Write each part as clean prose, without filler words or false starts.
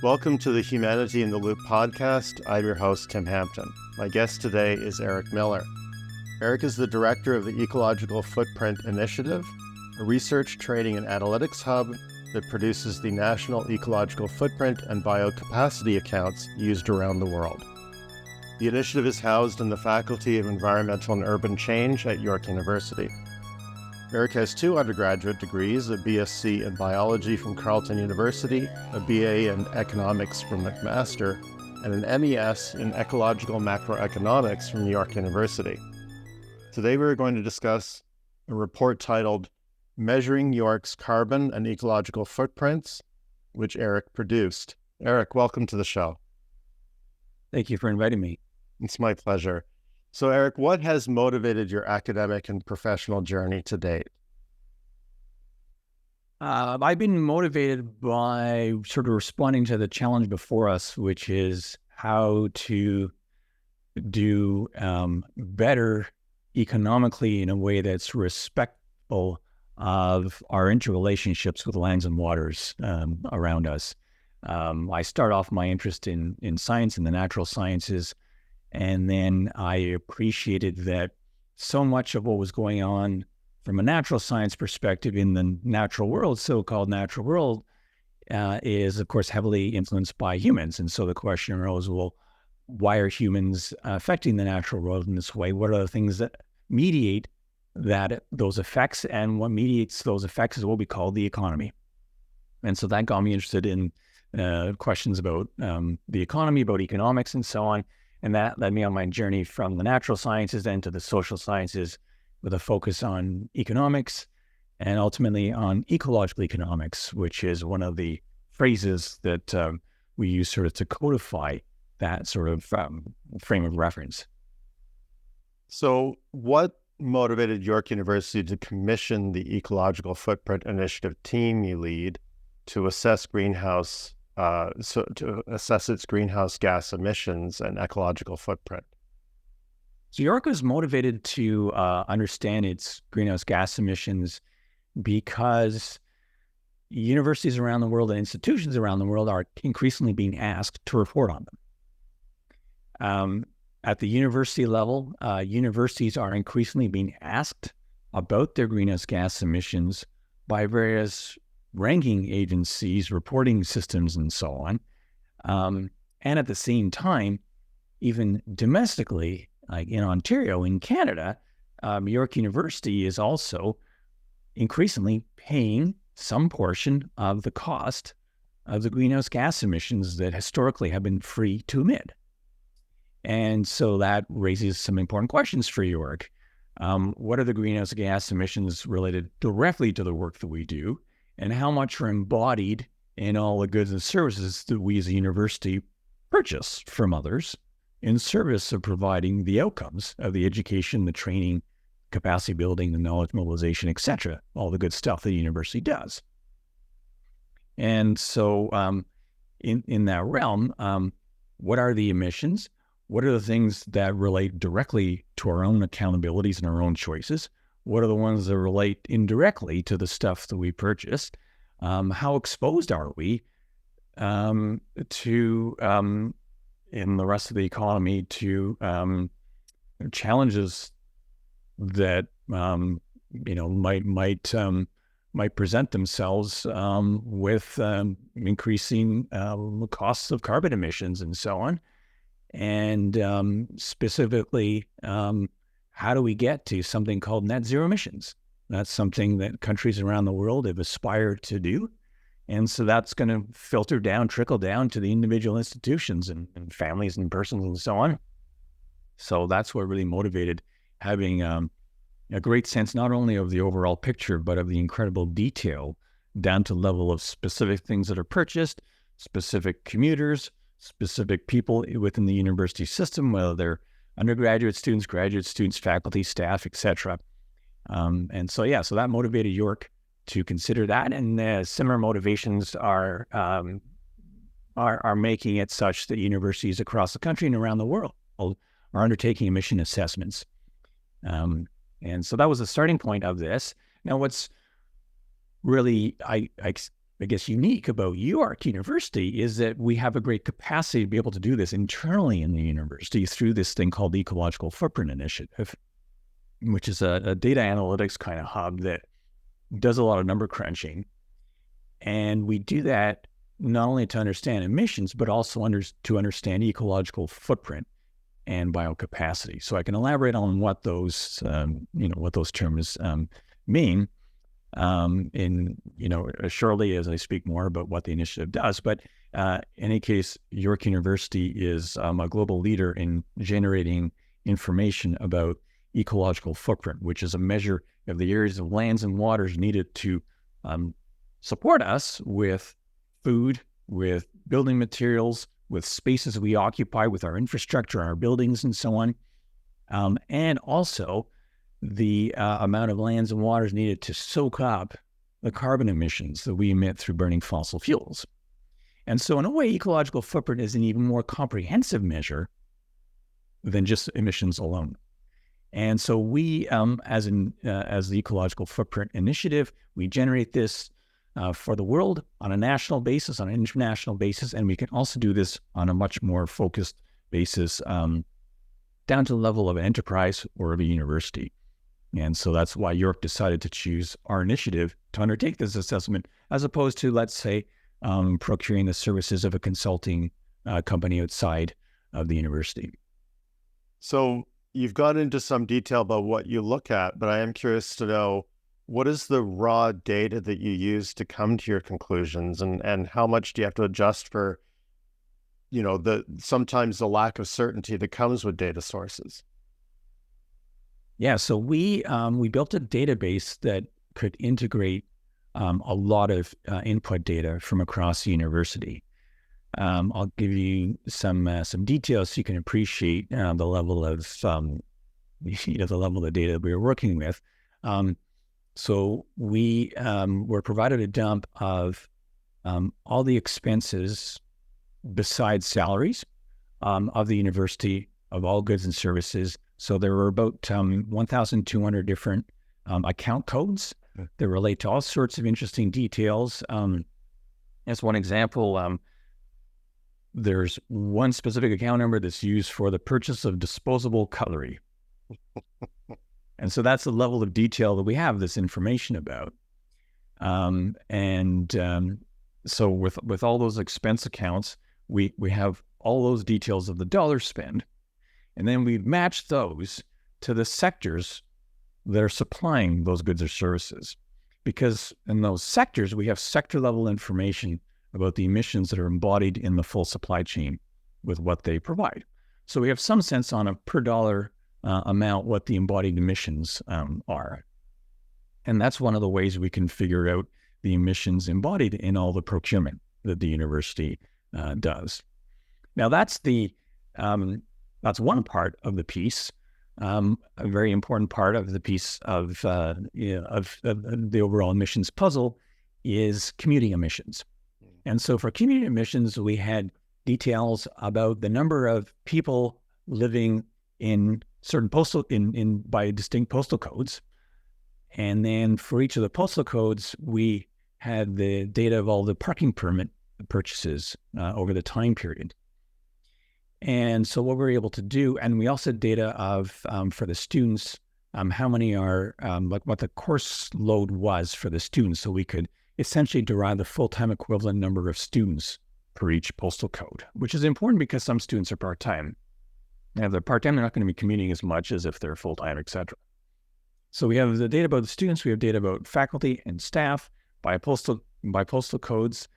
Welcome to the Humanity in the Loop podcast. I'm your host, Tim Hampton. My guest today is Eric Miller. Eric is the director of the Ecological Footprint Initiative, a research, training, and analytics hub that produces the National Ecological Footprint and Biocapacity accounts used around the world. The initiative is housed in the Faculty of Environmental and Urban Change at York University. Eric has two undergraduate degrees, a BSc in Biology from Carleton University, a BA in Economics from McMaster, and an MES in Ecological Macroeconomics from York University. Today we're going to discuss a report titled Measuring York's Carbon and Ecological Footprints, which Eric produced. Eric, welcome to the show. Thank you for inviting me. It's my pleasure. So, Eric, what has motivated your academic and professional journey to date? I've been motivated by sort of responding to the challenge before us, which is how to do better economically in a way that's respectful of our interrelationships with lands and waters around us. I start off my interest in science and the natural sciences. And then I appreciated that so much of what was going on from a natural science perspective in the natural world, so-called natural world, is, of course, heavily influenced by humans. And so the question arose, well, why are humans affecting the natural world in this way? What are the things that mediate those effects? And what mediates those effects is what we call the economy. And so that got me interested in questions about the economy, about economics, and so on. And that led me on my journey from the natural sciences then to the social sciences with a focus on economics and ultimately on ecological economics, which is one of the phrases that we use sort of to codify that sort of frame of reference. So what motivated York University to commission the Ecological Footprint Initiative team you lead to assess its greenhouse gas emissions and ecological footprint? So York was motivated to understand its greenhouse gas emissions because universities around the world and institutions around the world are increasingly being asked to report on them. At the university level, universities are increasingly being asked about their greenhouse gas emissions by various ranking agencies, reporting systems, and so on. And at the same time, even domestically, like in Ontario, in Canada, York University is also increasingly paying some portion of the cost of the greenhouse gas emissions that historically have been free to emit. And so that raises some important questions for York. What are the greenhouse gas emissions related directly to the work that we do? And how much are embodied in all the goods and services that we as a university purchase from others in service of providing the outcomes of the education, the training, capacity building, the knowledge mobilization, etc., all the good stuff that the university does. And so in that realm, what are the emissions? What are the things that relate directly to our own accountabilities and our own choices? What are the ones that relate indirectly to the stuff that we purchased? How exposed are we to, in the rest of the economy, to challenges that might present themselves with increasing costs of carbon emissions and so on, and specifically. How do we get to something called net zero emissions? That's something that countries around the world have aspired to do. And so that's going to trickle down to the individual institutions and families and persons and so on. So that's what really motivated having a great sense not only of the overall picture, but of the incredible detail down to the level of specific things that are purchased, specific commuters, specific people within the university system, whether they're undergraduate students, graduate students, faculty, staff, etc. And so that motivated York to consider that, and similar motivations are making it such that universities across the country and around the world are undertaking emission assessments. And so that was the starting point of this. Now, what's really I I guess, unique about York University is that we have a great capacity to be able to do this internally in the university through this thing called the Ecological Footprint Initiative, which is a data analytics kind of hub that does a lot of number crunching. And we do that not only to understand emissions, but also to understand ecological footprint and biocapacity. So I can elaborate on what those, what those terms mean shortly as I speak more about what the initiative does. But in any case, York University is a global leader in generating information about ecological footprint, which is a measure of the areas of lands and waters needed to support us with food, with building materials, with spaces we occupy, with our infrastructure, our buildings, and so on, and also the amount of lands and waters needed to soak up the carbon emissions that we emit through burning fossil fuels. And so in a way, ecological footprint is an even more comprehensive measure than just emissions alone. And so we, as the Ecological Footprint Initiative, we generate this for the world on a national basis, on an international basis, and we can also do this on a much more focused basis down to the level of an enterprise or of a university. And so that's why York decided to choose our initiative to undertake this assessment, as opposed to, let's say, procuring the services of a consulting company outside of the university. So you've gone into some detail about what you look at, but I am curious to know, what is the raw data that you use to come to your conclusions, and how much do you have to adjust for, sometimes the lack of certainty that comes with data sources? Yeah, so we built a database that could integrate a lot of input data from across the university. I'll give you some details so you can appreciate the level of the level of data we were working with. So we were provided a dump of all the expenses besides salaries of the university, of all goods and services. So there were about 1,200 different account codes that relate to all sorts of interesting details. As one example, there's one specific account number that's used for the purchase of disposable cutlery. And so that's the level of detail that we have this information about. So with all those expense accounts, we have all those details of the dollar spend. And then we match those to the sectors that are supplying those goods or services. Because in those sectors, we have sector level information about the emissions that are embodied in the full supply chain with what they provide. So we have some sense on a per dollar amount what the embodied emissions are. And that's one of the ways we can figure out the emissions embodied in all the procurement that the university does. Now that's one part of the piece. A very important part of the piece of the overall emissions puzzle is commuting emissions. And so for commuting emissions, we had details about the number of people living in certain by distinct postal codes. And then for each of the postal codes, we had the data of all the parking permit purchases over the time period. And so what we're able to do, and we also had data of, for the students, how many are, what the course load was for the students. So we could essentially derive the full-time equivalent number of students per each postal code, which is important because some students are part-time. And if they're part-time, they're not going to be commuting as much as if they're full-time, et cetera. So we have the data about the students, we have data about faculty and staff by postal codes,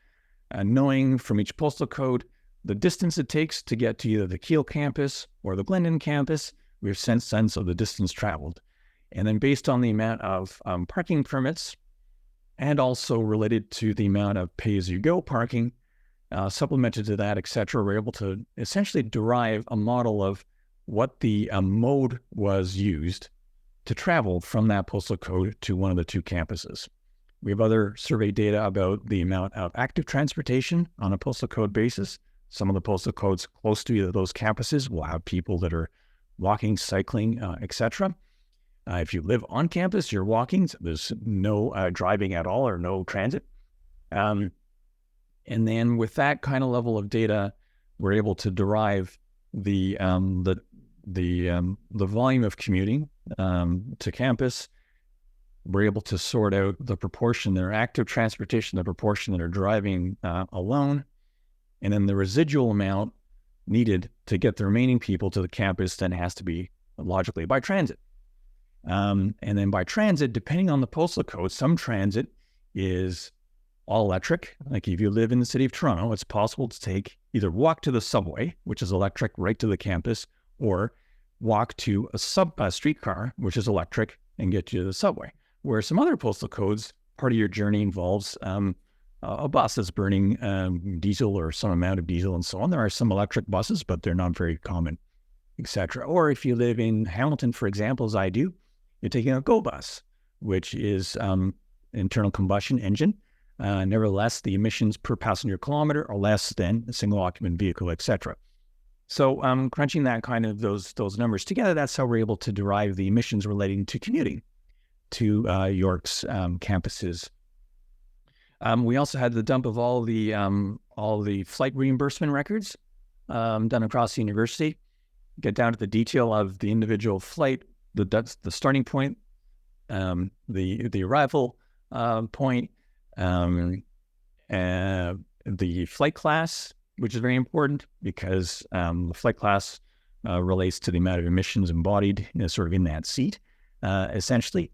knowing from each postal code the distance it takes to get to either the Kiel campus or the Glendon campus. We have sense of the distance traveled. And then based on the amount of parking permits and also related to the amount of pay-as-you-go parking, supplemented to that, et cetera, we're able to essentially derive a model of what the mode was used to travel from that postal code to one of the two campuses. We have other survey data about the amount of active transportation on a postal code basis. Some of the postal codes close to either of those campuses will have people that are walking, cycling, et cetera. If you live on campus, you're walking, so there's no driving at all or no transit. And then with that kind of level of data, we're able to derive the volume of commuting to campus. We're able to sort out the proportion that are active transportation, the proportion that are driving alone, and then the residual amount needed to get the remaining people to the campus then has to be logically by transit. And then by transit, depending on the postal code, some transit is all electric. Like if you live in the city of Toronto, it's possible to either walk to the subway, which is electric, right to the campus, or walk to a streetcar, which is electric, and get you to the subway. Where some other postal codes, part of your journey involves a bus that's burning diesel or some amount of diesel and so on. There are some electric buses, but they're not very common, etc. Or if you live in Hamilton, for example, as I do, you're taking a GO bus, which is internal combustion engine. Nevertheless, the emissions per passenger kilometer are less than a single occupant vehicle, etc. So crunching that kind of those numbers together, that's how we're able to derive the emissions relating to commuting to York's campuses. We also had the dump of all the flight reimbursement records done across the university. Get down to the detail of the individual flight, the starting point, the arrival point, the flight class, which is very important because the flight class relates to the amount of emissions embodied, sort of in that seat, essentially.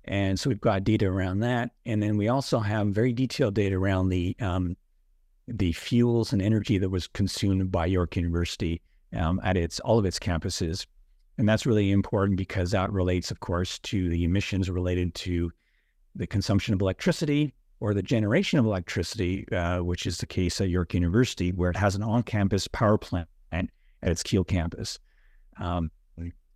And so we've got data around that. And then we also have very detailed data around the fuels and energy that was consumed by York University at all of its campuses. And that's really important because that relates, of course, to the emissions related to the consumption of electricity or the generation of electricity, which is the case at York University, where it has an on-campus power plant at its Keele campus.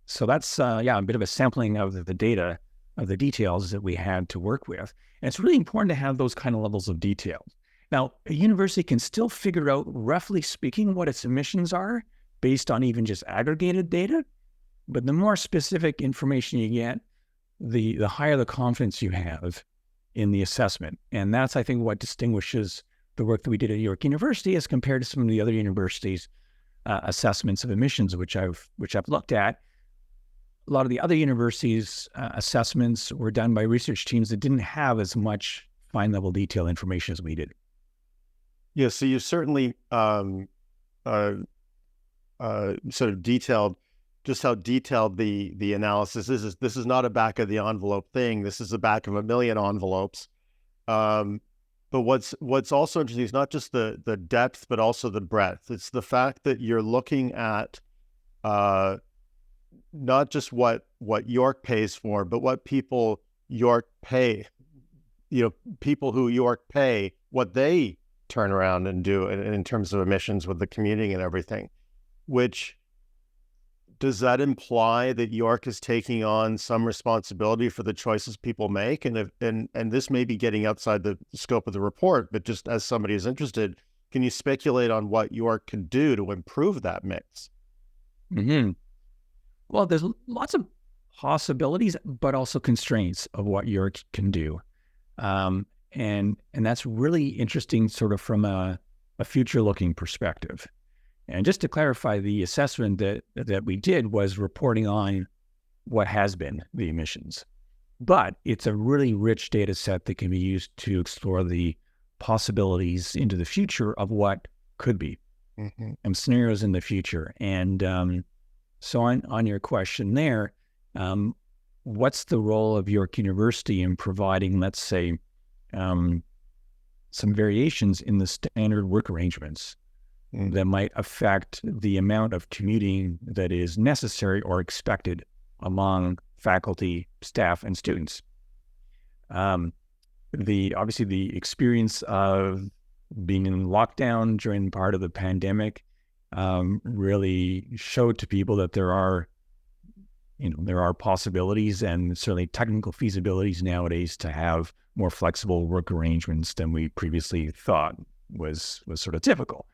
So that's, a bit of a sampling of the data, of the details that we had to work with. And it's really important to have those kind of levels of detail. Now, a university can still figure out, roughly speaking, what its emissions are based on even just aggregated data. But the more specific information you get, the higher the confidence you have in the assessment. And that's, I think, what distinguishes the work that we did at York University as compared to some of the other universities' assessments of emissions, which I've looked at. A lot of the other universities' assessments were done by research teams that didn't have as much fine-level detail information as we did. Yeah, so you certainly sort of detailed just how detailed the analysis is. This is not a back of the envelope thing. This is the back of a million envelopes. But what's also interesting is not just the depth, but also the breadth. It's the fact that you're looking at not just what York pays for, but what people York pay. People who York pay, what they turn around and do in terms of emissions with the commuting and everything. Which, does that imply that York is taking on some responsibility for the choices people make? And this may be getting outside the scope of the report, but just as somebody is interested, can you speculate on what York can do to improve that mix? Mm-hmm. Well, there's lots of possibilities, but also constraints of what York can do. And that's really interesting sort of from a future-looking perspective. And just to clarify, the assessment that we did was reporting on what has been the emissions. But it's a really rich data set that can be used to explore the possibilities into the future of what could be, and scenarios in the future. And so on your question there, what's the role of York University in providing, let's say, some variations in the standard work arrangements that might affect the amount of commuting that is necessary or expected among faculty, staff, and students? Obviously the experience of being in lockdown during part of the pandemic really showed to people that there are possibilities and certainly technical feasibilities nowadays to have more flexible work arrangements than we previously thought was sort of typical.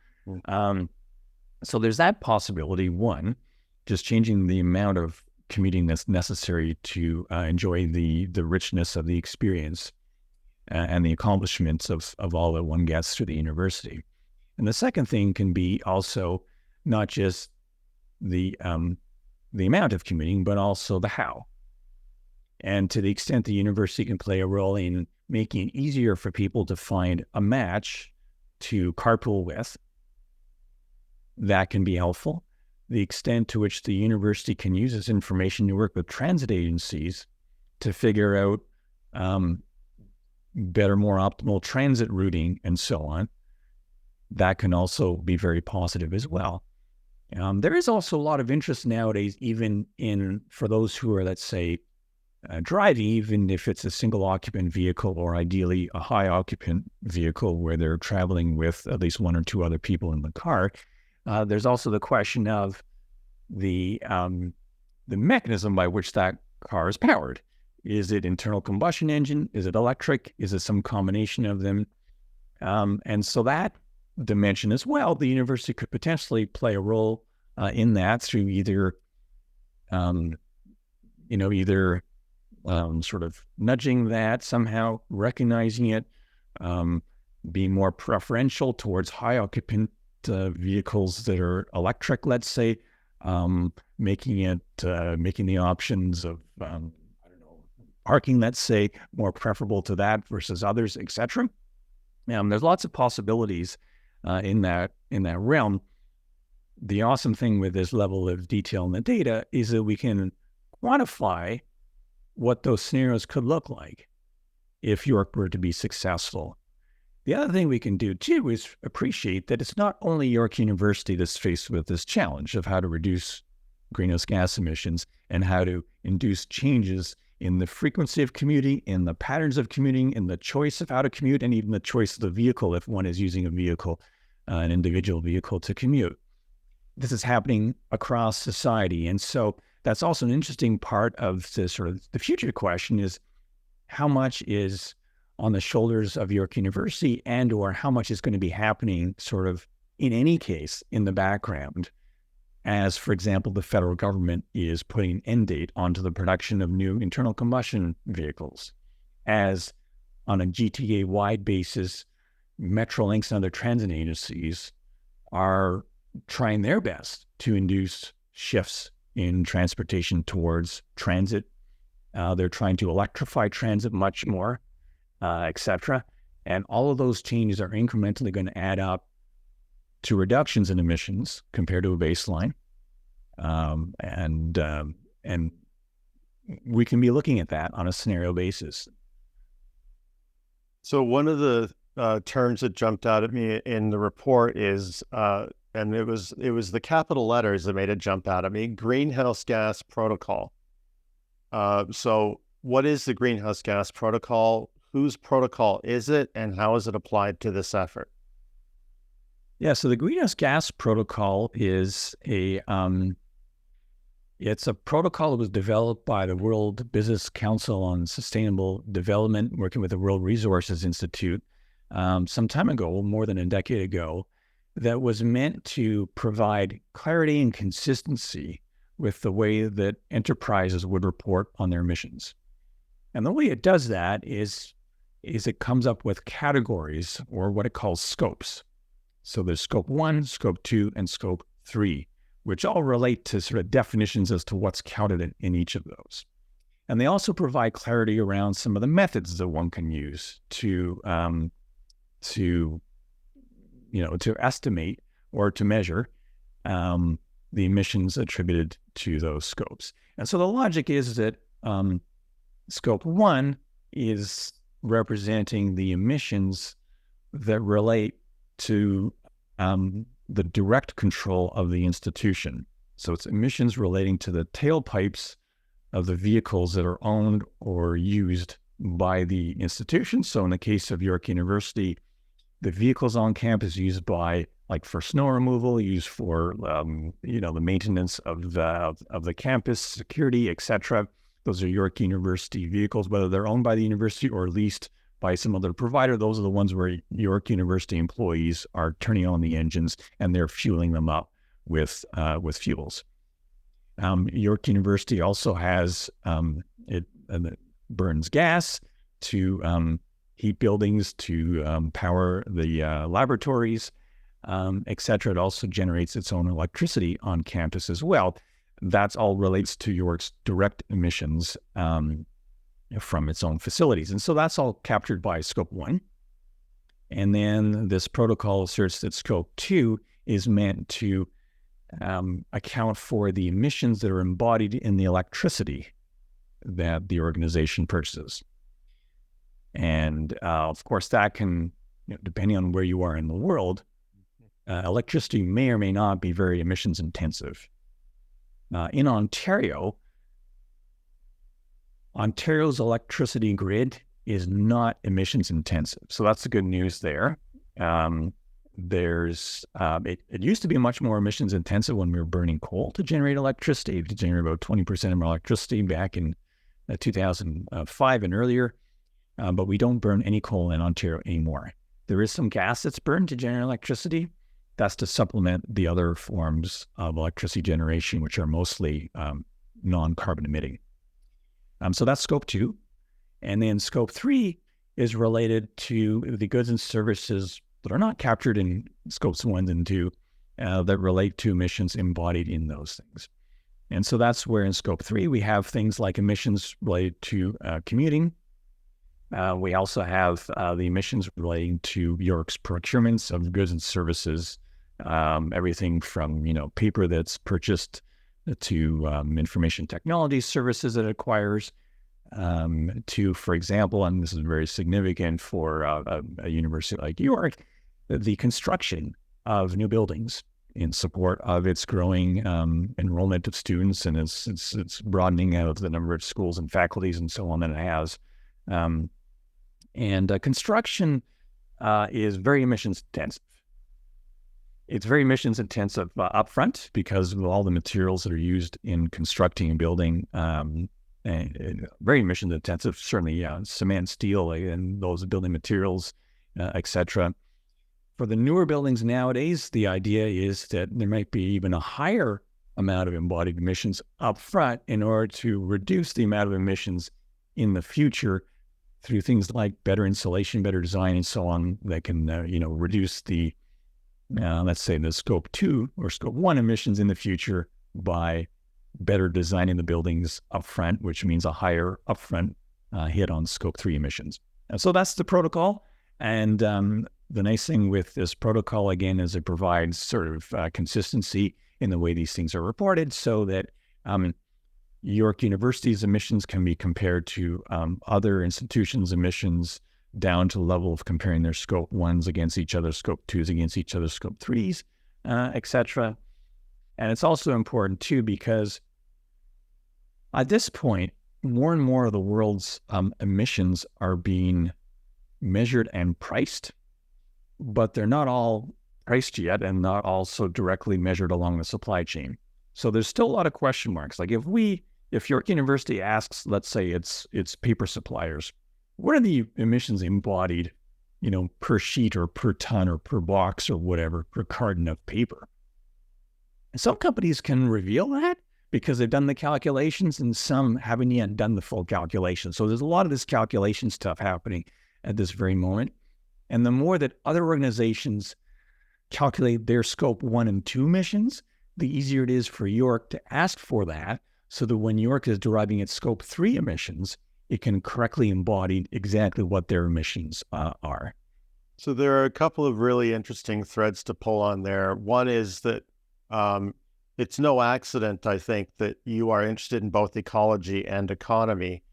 So there's that possibility, one, just changing the amount of commuting that's necessary to enjoy the richness of the experience. and the accomplishments of all that one gets through the university. And the second thing can be also not just the amount of commuting, but also the how. And to the extent the university can play a role in making it easier for people to find a match to carpool with, that can be helpful. The extent to which the university can use this information to work with transit agencies to figure out better, more optimal transit routing and so on, that can also be very positive as well. There is also a lot of interest nowadays, even for those who are, let's say, driving, even if it's a single occupant vehicle or ideally a high occupant vehicle where they're traveling with at least one or two other people in the car. There's also the question of the mechanism by which that car is powered. Is it internal combustion engine? Is it electric? Is it some combination of them? And so that dimension as well, the university could potentially play a role in that through either sort of nudging that, somehow recognizing it, being more preferential towards high occupant vehicles that are electric, let's say, making the options of parking, let's say, more preferable to that versus others, etc. There's lots of possibilities in that realm. The awesome thing with this level of detail in the data is that we can quantify what those scenarios could look like if York were to be successful. The other thing we can do too is appreciate that it's not only York University that's faced with this challenge of how to reduce greenhouse gas emissions and how to induce changes in the frequency of commuting, in the patterns of commuting, in the choice of how to commute, and even the choice of the vehicle if one is using a vehicle, an individual vehicle to commute. This is happening across society. And so that's also an interesting part of the sort of the future question is how much is on the shoulders of York University and or how much is going to be happening sort of in any case in the background as, for example, the federal government is putting an end date onto the production of new internal combustion vehicles, as on a GTA-wide basis, Metrolinx and other transit agencies are trying their best to induce shifts in transportation towards transit. They're trying to electrify transit much more, etc. And all of those changes are incrementally going to add up to reductions in emissions compared to a baseline. And we can be looking at that on a scenario basis. So one of the terms that jumped out at me in the report is, and it was the capital letters that made it jump out at me, greenhouse gas protocol. So what is the greenhouse gas protocol? Whose protocol is it, and how is it applied to this effort? Yeah, so the greenhouse gas protocol is it's a protocol that was developed by the World Business Council on Sustainable Development, working with the World Resources Institute some time ago, more than a decade ago, that was meant to provide clarity and consistency with the way that enterprises would report on their emissions. And the way it does that is it comes up with categories, or what it calls scopes. So there's scope 1, scope 2, and scope 3, which all relate to sort of definitions as to what's counted in each of those. And they also provide clarity around some of the methods that one can use to estimate or to measure the emissions attributed to those scopes. And so the logic is that scope 1 is representing the emissions that relate to the direct control of the institution. So it's emissions relating to the tailpipes of the vehicles that are owned or used by the institution. So in the case of York University, the vehicles on campus used by, like for snow removal, used for the maintenance of the campus, security, etc. Those are York University vehicles, whether they're owned by the university or leased by some other provider. Those are the ones where York University employees are turning on the engines and they're fueling them up with fuels. York University also has it burns gas to heat buildings, to power the laboratories, et cetera. It also generates its own electricity on campus as well. That's all relates to York's direct emissions from its own facilities. And so that's all captured by Scope 1. And then this protocol asserts that Scope 2 is meant to account for the emissions that are embodied in the electricity that the organization purchases. And of course, that can, depending on where you are in the world, electricity may or may not be very emissions intensive. In Ontario, Ontario's electricity grid is not emissions intensive. So that's the good news there. It used to be much more emissions intensive when we were burning coal to generate electricity, to generate about 20% of our electricity back in 2005 and earlier. But we don't burn any coal in Ontario anymore. There is some gas that's burned to generate electricity. That's to supplement the other forms of electricity generation, which are mostly non-carbon emitting. So that's Scope 2. And then Scope 3 is related to the goods and services that are not captured in Scopes 1 and 2 that relate to emissions embodied in those things. And so that's where in Scope 3 we have things like emissions related to commuting. We also have the emissions relating to York's procurements of goods and services, everything from paper that's purchased to information technology services that it acquires, to, for example, and this is very significant for a university like York, the construction of new buildings in support of its growing enrollment of students and its broadening out of the number of schools and faculties and so on that it has. Construction is very emissions intensive. It's very emissions intensive upfront because of all the materials that are used in constructing a building. And very emissions intensive, certainly, cement, steel, and those building materials, et cetera. For the newer buildings nowadays, the idea is that there might be even a higher amount of embodied emissions upfront in order to reduce the amount of emissions in the future through things like better insulation, better design, and so on, that can, reduce the, let's say, the Scope 2 or Scope 1 emissions in the future by better designing the buildings upfront, which means a higher upfront hit on Scope 3 emissions. And so that's the protocol. And the nice thing with this protocol, again, is it provides sort of consistency in the way these things are reported, so that York University's emissions can be compared to other institutions' emissions down to the level of comparing their Scope 1s against each other, Scope 2s against each other, Scope 3s, et cetera. And it's also important, too, because at this point, more and more of the world's emissions are being measured and priced, but they're not all priced yet and not also directly measured along the supply chain. So there's still a lot of question marks. Like if York University asks, let's say its paper suppliers, what are the emissions embodied, per sheet or per ton or per box or whatever, per carton of paper? And some companies can reveal that because they've done the calculations, and some haven't yet done the full calculation. So there's a lot of this calculation stuff happening at this very moment. And the more that other organizations calculate their Scope 1 and 2 emissions, the easier it is for York to ask for that, so that when York is deriving its Scope 3 emissions, it can correctly embody exactly what their emissions are. So there are a couple of really interesting threads to pull on there. One is that it's no accident, I think, that you are interested in both ecology and economy,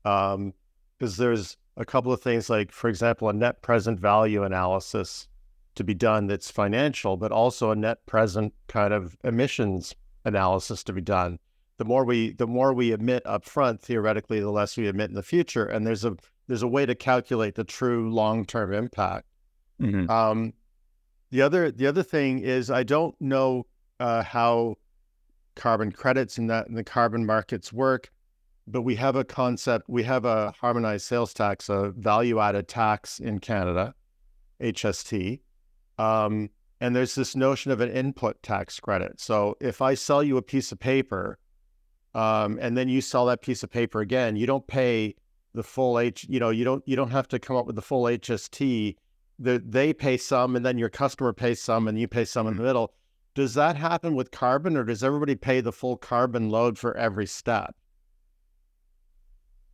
because there's a couple of things like, for example, a net present value analysis to be done that's financial, but also a net present kind of emissions analysis to be done. The more we emit up front, theoretically, the less we emit in the future. And there's a way to calculate the true long-term impact. Mm-hmm. The other thing is, I don't know how carbon credits and the carbon markets work, but we have a concept. We have a harmonized sales tax, a value-added tax in Canada, HST. And there's this notion of an input tax credit. So if I sell you a piece of paper, and then you sell that piece of paper again, you don't pay the full you don't have to come up with the full HST. They pay some, and then your customer pays some, and you pay some in the middle. Does that happen with carbon, or does everybody pay the full carbon load for every step?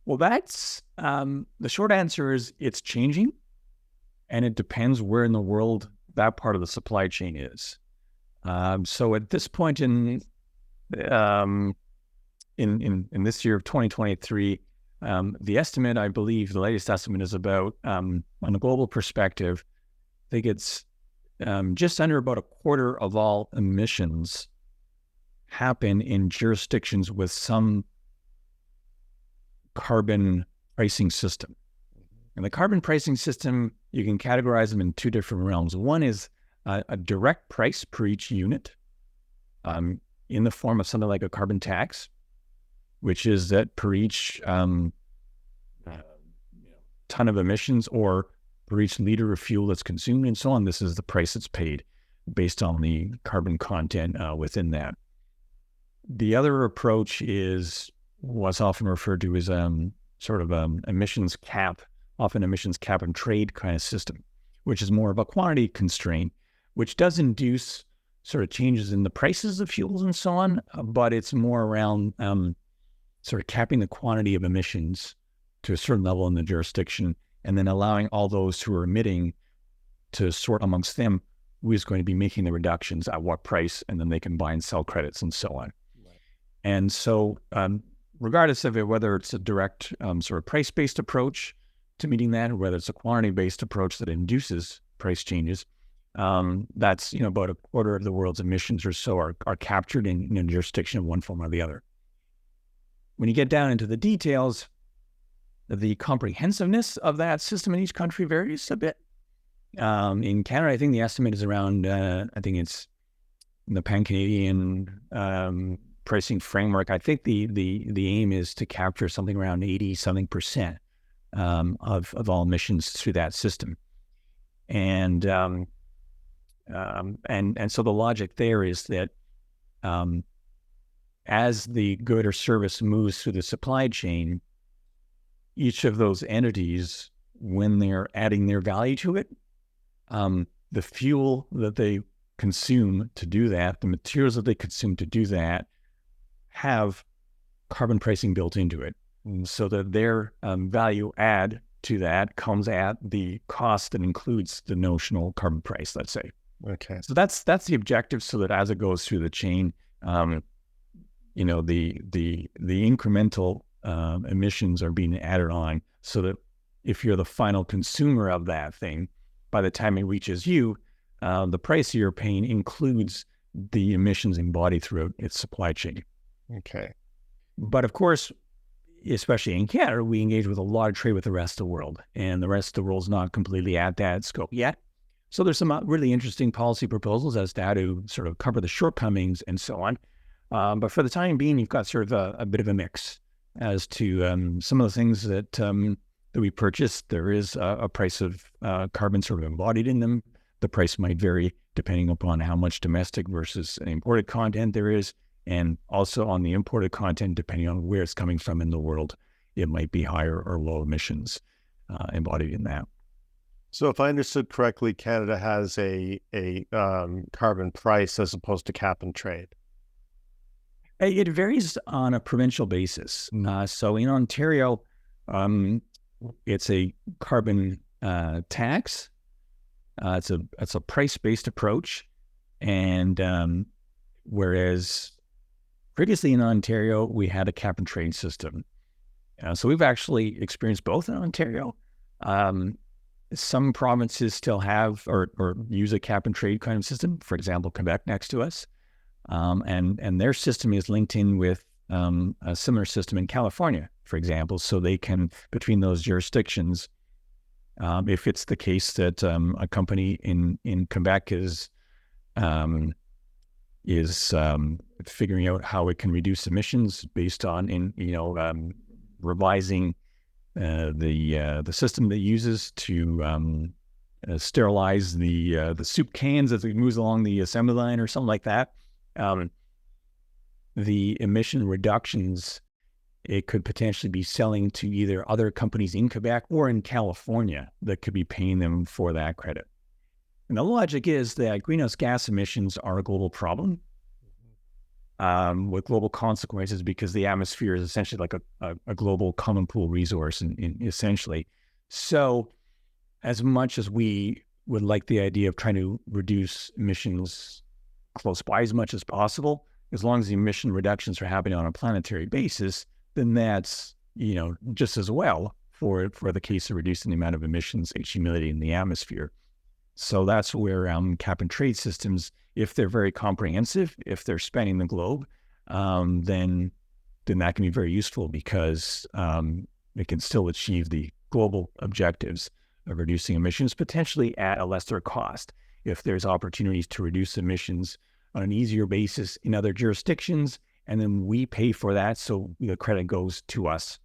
Well, that's the short answer is it's changing, and it depends where in the world that part of the supply chain is. So at this point in this year of 2023, the estimate, I believe, the latest estimate is about, on a global perspective, I think it's just under about a quarter of all emissions happen in jurisdictions with some carbon pricing system. And the carbon pricing system, you can categorize them in two different realms. One is a direct price per each unit in the form of something like a carbon tax, which is that per each ton of emissions or per each liter of fuel that's consumed and so on, this is the price that's paid based on the carbon content within that. The other approach is what's often referred to as emissions cap, often emissions cap and trade kind of system, which is more of a quantity constraint, which does induce sort of changes in the prices of fuels and so on, but it's more around sort of capping the quantity of emissions to a certain level in the jurisdiction, and then allowing all those who are emitting to sort amongst them who is going to be making the reductions at what price, and then they can buy and sell credits and so on. Right. And so regardless of it, whether it's a direct sort of price-based approach to meeting that, or whether it's a quantity-based approach that induces price changes, that's about a quarter of the world's emissions or so are captured in a jurisdiction of one form or the other. When you get down into the details, the comprehensiveness of that system in each country varies a bit. In Canada, I think the estimate is around, I think it's in the Pan-Canadian pricing framework. I think the aim is to capture something around 80% of all emissions through that system. And so the logic there is that as the good or service moves through the supply chain, each of those entities, when they're adding their value to it, the fuel that they consume to do that, the materials that they consume to do that, have carbon pricing built into it, so that their value add to that comes at the cost that includes the notional carbon price, let's say. Okay. So that's the objective, so that as it goes through the chain, the incremental emissions are being added on, so that if you're the final consumer of that thing, by the time it reaches you, the price you're paying includes the emissions embodied throughout its supply chain. Okay. But of course, especially in Canada, we engage with a lot of trade with the rest of the world, and the rest of the world's not completely at that scope yet. So there's some really interesting policy proposals as to how to sort of cover the shortcomings and so on. But for the time being, you've got sort of a bit of a mix as to some of the things that we purchase. There is a price of carbon sort of embodied in them. The price might vary depending upon how much domestic versus imported content there is. And also on the imported content, depending on where it's coming from in the world, it might be higher or low emissions embodied in that. So if I understood correctly, Canada has a carbon price as opposed to cap and trade. It varies on a provincial basis. So in Ontario, it's a carbon tax. It's a price-based approach, and whereas previously in Ontario we had a cap and trade system. So we've actually experienced both in Ontario. Some provinces still have or use a cap and trade kind of system. For example, Quebec next to us. And their system is linked in with a similar system in California, for example, so they can, between those jurisdictions, if it's the case that a company in Quebec is figuring out how it can reduce emissions based on revising the system that it uses to sterilize the soup cans as it moves along the assembly line or something like that. The emission reductions it could potentially be selling to either other companies in Quebec or in California that could be paying them for that credit. And the logic is that greenhouse gas emissions are a global problem with global consequences, because the atmosphere is essentially like a global common pool resource, essentially. So as much as we would like the idea of trying to reduce emissions close by as much as possible, as long as the emission reductions are happening on a planetary basis, then that's, just as well for the case of reducing the amount of emissions accumulating in the atmosphere. So that's where cap and trade systems, if they're very comprehensive, if they're spanning the globe, then that can be very useful, because it can still achieve the global objectives of reducing emissions, potentially at a lesser cost. If there's opportunities to reduce emissions on an easier basis in other jurisdictions, and then we pay for that, so the credit goes to us,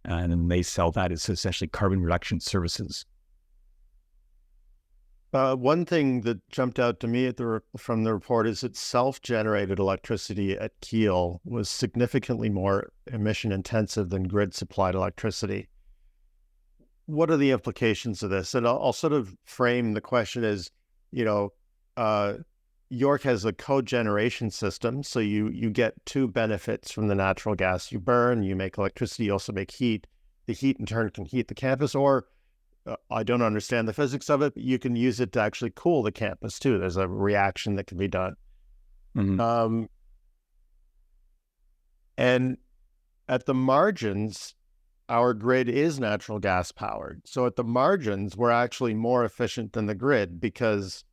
and then they sell that as essentially carbon reduction services. One thing that jumped out to me from the report is that self-generated electricity at Kiel was significantly more emission intensive than grid-supplied electricity. What are the implications of this? And I'll sort of frame the question as, York has a cogeneration system, so you get two benefits from the natural gas you burn. You make electricity, you also make heat. The heat in turn can heat the campus, or I don't understand the physics of it, but you can use it to actually cool the campus too. There's a reaction that can be done. Mm-hmm. And at the margins, our grid is natural gas powered. So at the margins, we're actually more efficient than the grid, because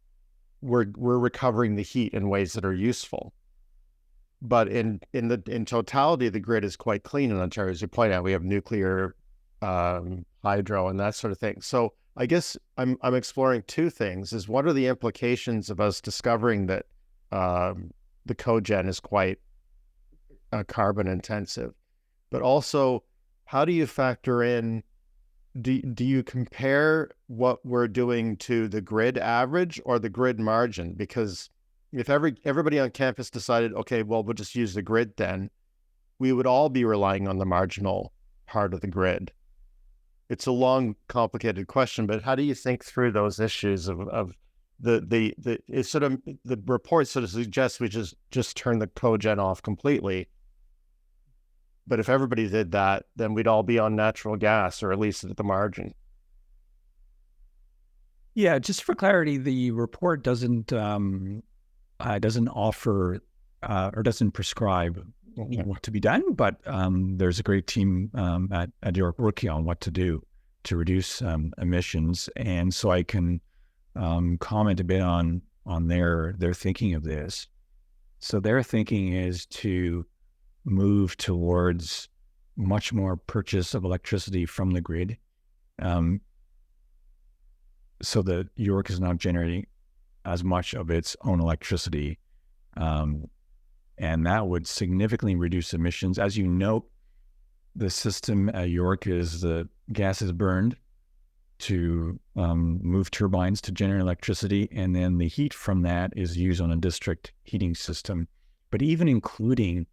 we're recovering the heat in ways that are useful. But in totality, the grid is quite clean in Ontario. As you point out, we have nuclear, hydro, and that sort of thing. So I guess I'm exploring two things: is what are the implications of us discovering that the cogen is quite carbon intensive, but also how do you factor in? Do you compare what we're doing to the grid average or the grid margin? Because if everybody on campus decided, okay, well, we'll just use the grid, then we would all be relying on the marginal part of the grid. It's a long, complicated question, but how do you think through those issues of it's sort of, the report sort of suggests we just turn the cogen off completely. But if everybody did that, then we'd all be on natural gas, or at least at the margin. Yeah, just for clarity, the report doesn't offer or doesn't prescribe what to be done, but there's a great team at York working on what to do to reduce emissions, and so I can comment a bit on their thinking of this. So their thinking is to move towards much more purchase of electricity from the grid, so that York is not generating as much of its own electricity, and that would significantly reduce emissions. As you note, the system at York is the gas is burned to move turbines to generate electricity, and then the heat from that is used on a district heating system. But even including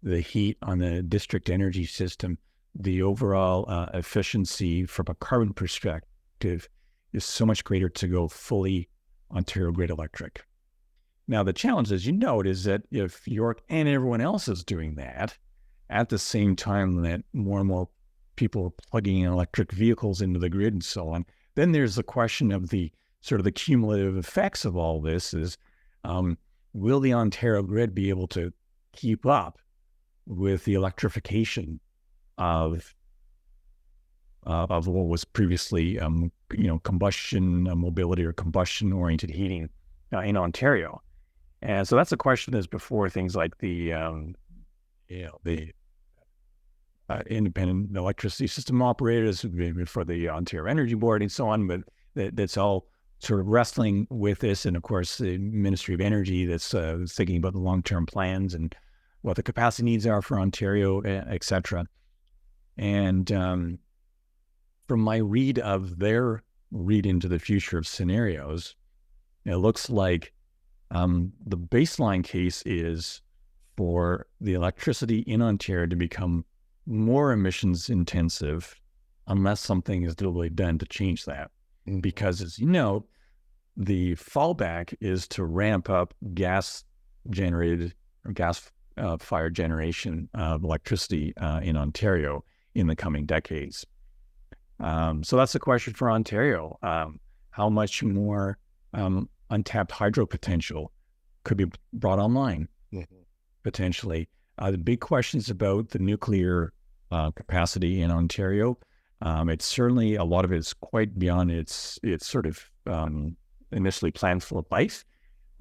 the heat on the district energy system, the overall efficiency from a carbon perspective is so much greater to go fully Ontario grid electric. Now, the challenge, as you note, is that if York and everyone else is doing that at the same time that more and more people are plugging in electric vehicles into the grid and so on, then there's the question of the sort of the cumulative effects of all this is, will the Ontario grid be able to keep up with the electrification of what was previously, combustion mobility or combustion-oriented heating in Ontario? And so that's a question that's before things like the independent electricity system operators, for the Ontario Energy Board and so on, but that's all sort of wrestling with this. And of course, the Ministry of Energy that's thinking about the long-term plans and what the capacity needs are for Ontario, et cetera. And from my read of their read into the future of scenarios, it looks like the baseline case is for the electricity in Ontario to become more emissions intensive unless something is deliberately done to change that. Mhm. Because, as you know, the fallback is to ramp up gas-generated or gas-fired generation of electricity in Ontario in the coming decades. So that's the question for Ontario. How much more untapped hydro potential could be brought online, potentially? The big questions about the nuclear capacity in Ontario. It's certainly, a lot of it is quite beyond its sort of initially planned for life.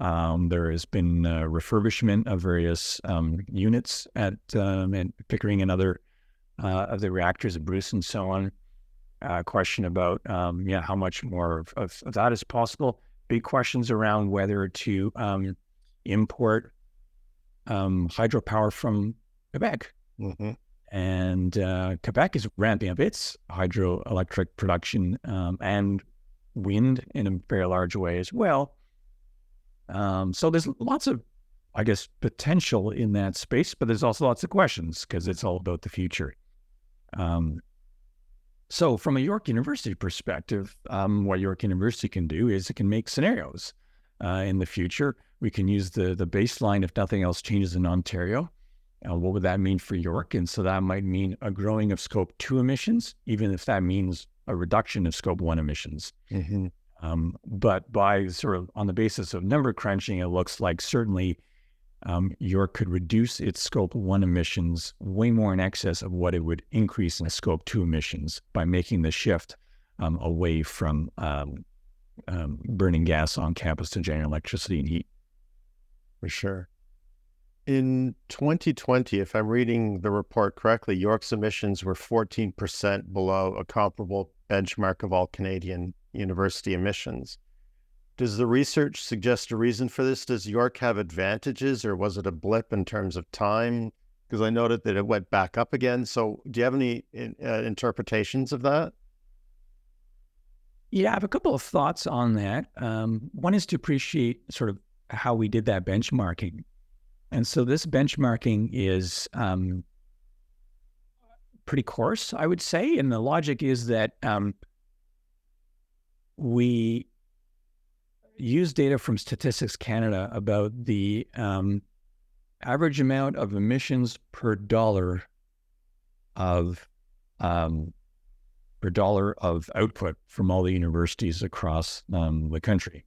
There has been refurbishment of various units at Pickering and other of the reactors at Bruce and so on. Question about how much more of that is possible. Big questions around whether to import hydropower from Quebec. Mm-hmm. And Quebec is ramping up its hydroelectric production and wind in a very large way as well. So there's lots of, I guess, potential in that space, but there's also lots of questions because it's all about the future. So from a York University perspective, what York University can do is it can make scenarios in the future. We can use the baseline if nothing else changes in Ontario. What would that mean for York? And so that might mean a growing of Scope 2 emissions, even if that means a reduction of Scope 1 emissions. Mm-hmm. But by sort of on the basis of number crunching, it looks like certainly York could reduce its Scope 1 emissions way more in excess of what it would increase in Scope 2 emissions by making the shift away from burning gas on campus to generate electricity and heat. For sure. In 2020, if I'm reading the report correctly, York's emissions were 14% below a comparable benchmark of all Canadian university emissions. Does the research suggest a reason for this? Does York have advantages, or was it a blip in terms of time? Because I noted that it went back up again. So do you have any interpretations of that? Yeah, I have a couple of thoughts on that. One is to appreciate sort of how we did that benchmarking. And so this benchmarking is pretty coarse, I would say. And the logic is that we use data from Statistics Canada about the average amount of emissions per dollar of output from all the universities across the country.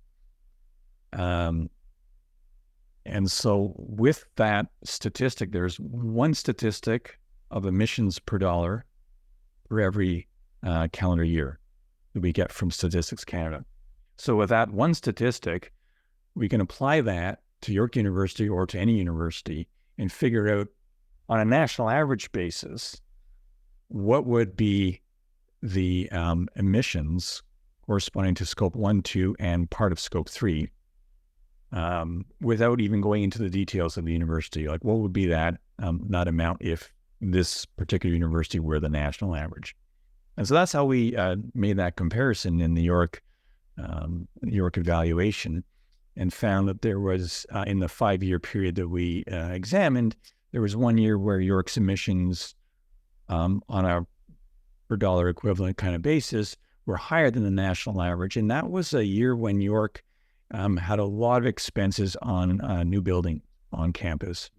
And so with that statistic, there's one statistic of emissions per dollar for every calendar year that we get from Statistics Canada. So with that one statistic, we can apply that to York University or to any university and figure out on a national average basis, what would be the emissions corresponding to Scope 1, 2, and part of Scope 3, without even going into the details of the university. Like, what would be that amount if this particular university were the national average? And so that's how we made that comparison in the York evaluation, and found that there was, in the 5-year period that we examined, there was 1 year where York's emissions on a per dollar equivalent kind of basis were higher than the national average. And that was a year when York had a lot of expenses on a new building on campus.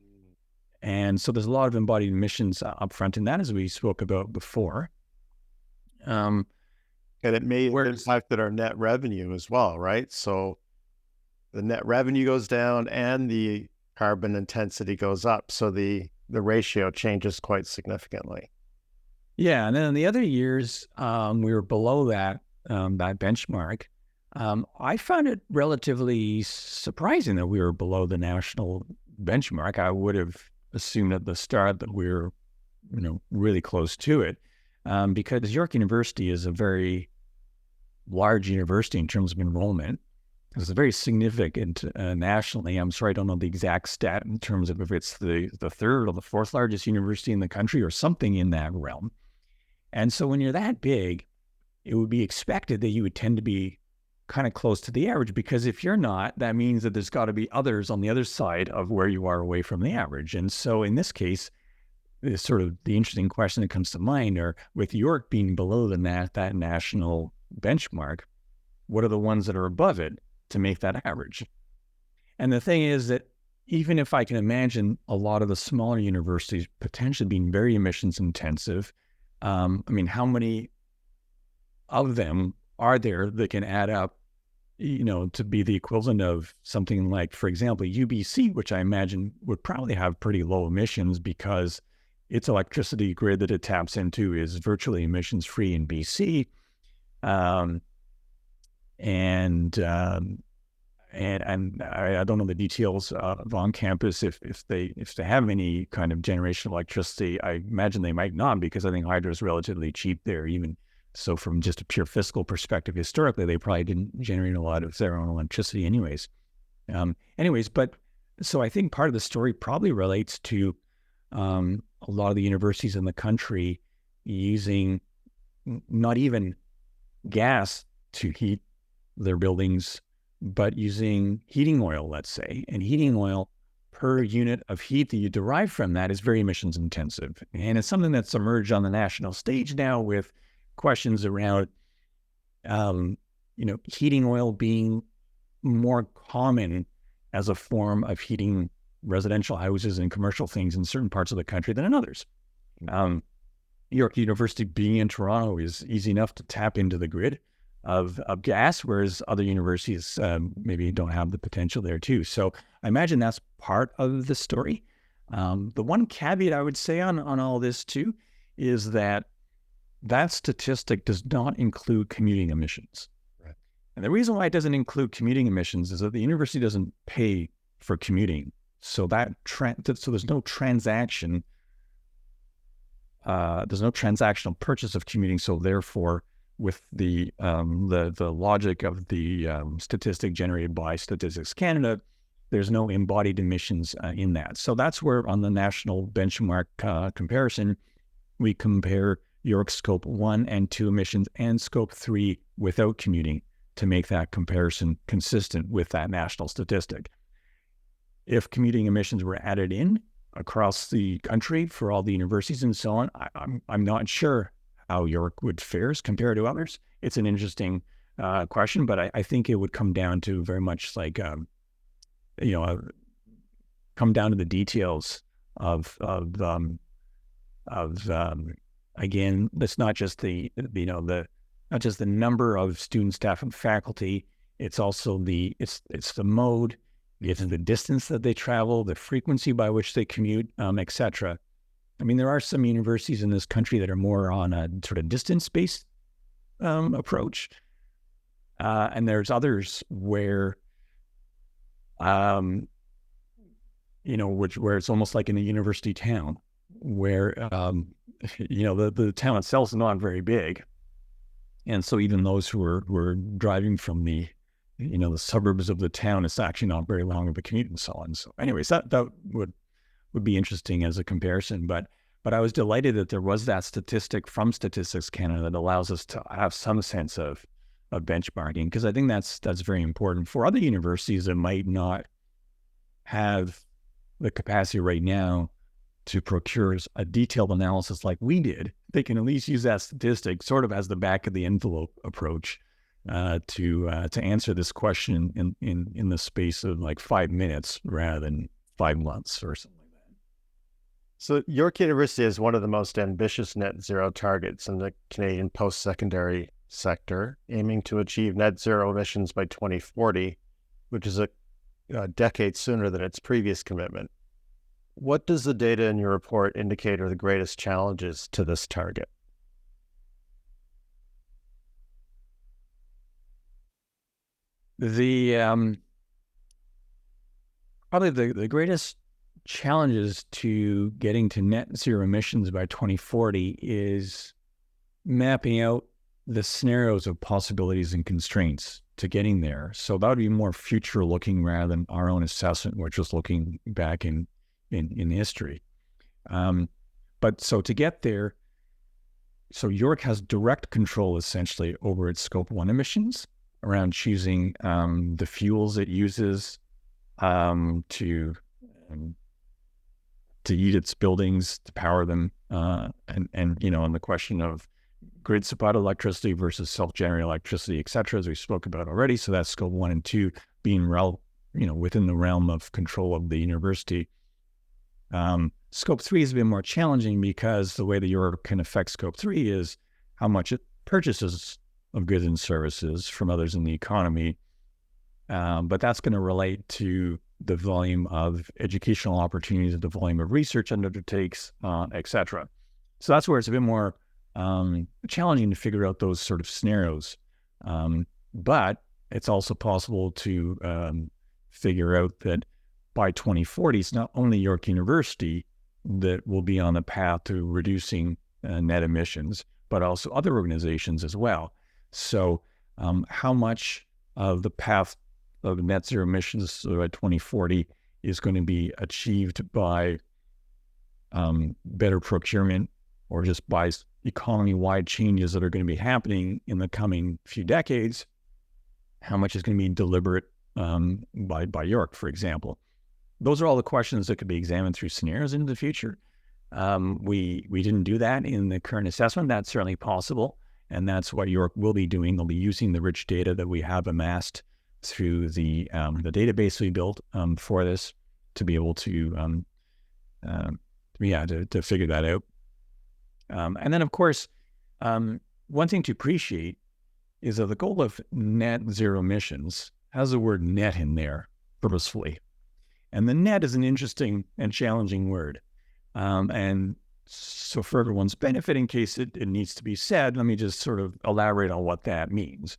And so there's a lot of embodied emissions up front in that, as we spoke about before. And it may have impacted our net revenue as well, right? So the net revenue goes down and the carbon intensity goes up. So the ratio changes quite significantly. Yeah. And then in the other years, we were below that benchmark. I found it relatively surprising that we were below the national benchmark. I would have assumed at the start that we were, really close to it, because York University is a very large university in terms of enrollment. It's very significant nationally. I'm sorry, I don't know the exact stat in terms of if it's the third or the fourth largest university in the country or something in that realm. And so when you're that big, it would be expected that you would tend to be kind of close to the average, because if you're not, that means that there's got to be others on the other side of where you are away from the average. And so in this case, is sort of the interesting question that comes to mind are, with York being below that national benchmark, what are the ones that are above it to make that average? And the thing is that even if I can imagine a lot of the smaller universities potentially being very emissions intensive, I mean, how many of them are there that can add up, to be the equivalent of something like, for example, UBC, which I imagine would probably have pretty low emissions because its electricity grid that it taps into is virtually emissions free in BC. And I don't know the details of on campus if they have any kind of generation of electricity. I imagine they might not, because I think hydro is relatively cheap there. Even so, from just a pure fiscal perspective, historically they probably didn't generate a lot of their own electricity, anyways. But so I think part of the story probably relates to a lot of the universities in the country using not even gas to heat their buildings, but using heating oil, let's say. And heating oil per unit of heat that you derive from that is very emissions intensive. And it's something that's emerged on the national stage now with questions around, heating oil being more common as a form of heating residential houses and commercial things in certain parts of the country than in others. York University being in Toronto is easy enough to tap into the grid of gas, whereas other universities maybe don't have the potential there too. So I imagine that's part of the story. The one caveat I would say on all this too is that statistic does not include commuting emissions. Right. And the reason why it doesn't include commuting emissions is that the university doesn't pay for commuting. So so there's no transaction. There's no transactional purchase of commuting. So therefore, with the logic of the statistic generated by Statistics Canada, there's no embodied emissions in that. So that's where on the national benchmark comparison, we compare York Scope 1 and 2 emissions and Scope 3 without commuting to make that comparison consistent with that national statistic. If commuting emissions were added in across the country for all the universities and so on, I'm not sure how York would fare compared to others. It's an interesting question, but I think it would come down to very much like, come down to the details of again, it's not just not just the number of student, staff, and faculty. It's also it's the mode, it's the distance that they travel, the frequency by which they commute, et cetera. I mean, there are some universities in this country that are more on a sort of distance-based approach. And there's others where, where it's almost like in a university town where, the town itself is not very big. And so even those who are driving from the suburbs of the town, it's actually not very long of a commute and so on. So anyways, that would be interesting as a comparison, but I was delighted that there was that statistic from Statistics Canada that allows us to have some sense of benchmarking, because I think that's very important for other universities that might not have the capacity right now to procure a detailed analysis like we did. They can at least use that statistic sort of as the back of the envelope approach to answer this question in the space of like 5 minutes rather than 5 months or something like that. So York University is one of the most ambitious net zero targets in the Canadian post-secondary sector, aiming to achieve net zero emissions by 2040, which is a decade sooner than its previous commitment. What does the data in your report indicate are the greatest challenges to this target? Probably the greatest challenges to getting to net zero emissions by 2040 is mapping out the scenarios of possibilities and constraints to getting there. So that would be more future looking rather than our own assessment, which was looking back in history. But so to get there, so York has direct control essentially over its Scope 1 emissions around choosing the fuels it uses to to heat its buildings, to power them, and the question of grid supplied electricity versus self-generated electricity, et cetera, as we spoke about already. So that's scope 1 and 2 being within the realm of control of the university. Scope 3 is a bit more challenging because the way that Europe can affect scope 3 is how much it purchases of goods and services from others in the economy. But that's going to relate to the volume of educational opportunities, the volume of research undertakes, et cetera. So that's where it's a bit more challenging to figure out those sort of scenarios. But it's also possible to figure out that by 2040, it's not only York University that will be on the path to reducing net emissions, but also other organizations as well. So how much of the path of net zero emissions by 2040 is going to be achieved by better procurement or just by economy-wide changes that are going to be happening in the coming few decades? How much is going to be deliberate by York, for example? Those are all the questions that could be examined through scenarios into the future. We didn't do that in the current assessment. That's certainly possible, and that's what York will be doing. They'll be using the rich data that we have amassed through the database we built for this to be able to figure that out. And then, of course, one thing to appreciate is that the goal of net zero emissions has the word net in there purposefully. And the net is an interesting and challenging word. And so for everyone's benefit, in case it needs to be said, let me just sort of elaborate on what that means.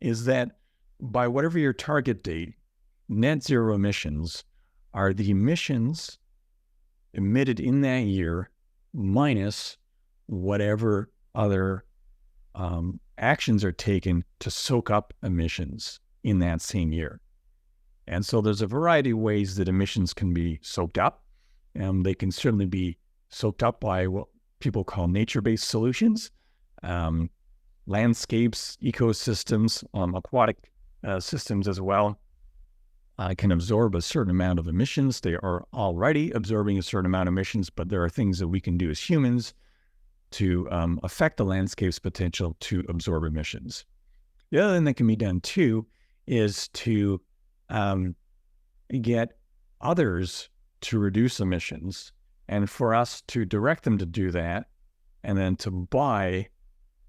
Is that by whatever your target date, net zero emissions are the emissions emitted in that year minus whatever other actions are taken to soak up emissions in that same year. And so there's a variety of ways that emissions can be soaked up. They can certainly be soaked up by what people call nature-based solutions, landscapes, ecosystems, aquatic systems as well. Can absorb a certain amount of emissions. They are already absorbing a certain amount of emissions, but there are things that we can do as humans to affect the landscape's potential to absorb emissions. The other thing that can be done too is to get others to reduce emissions and for us to direct them to do that and then to buy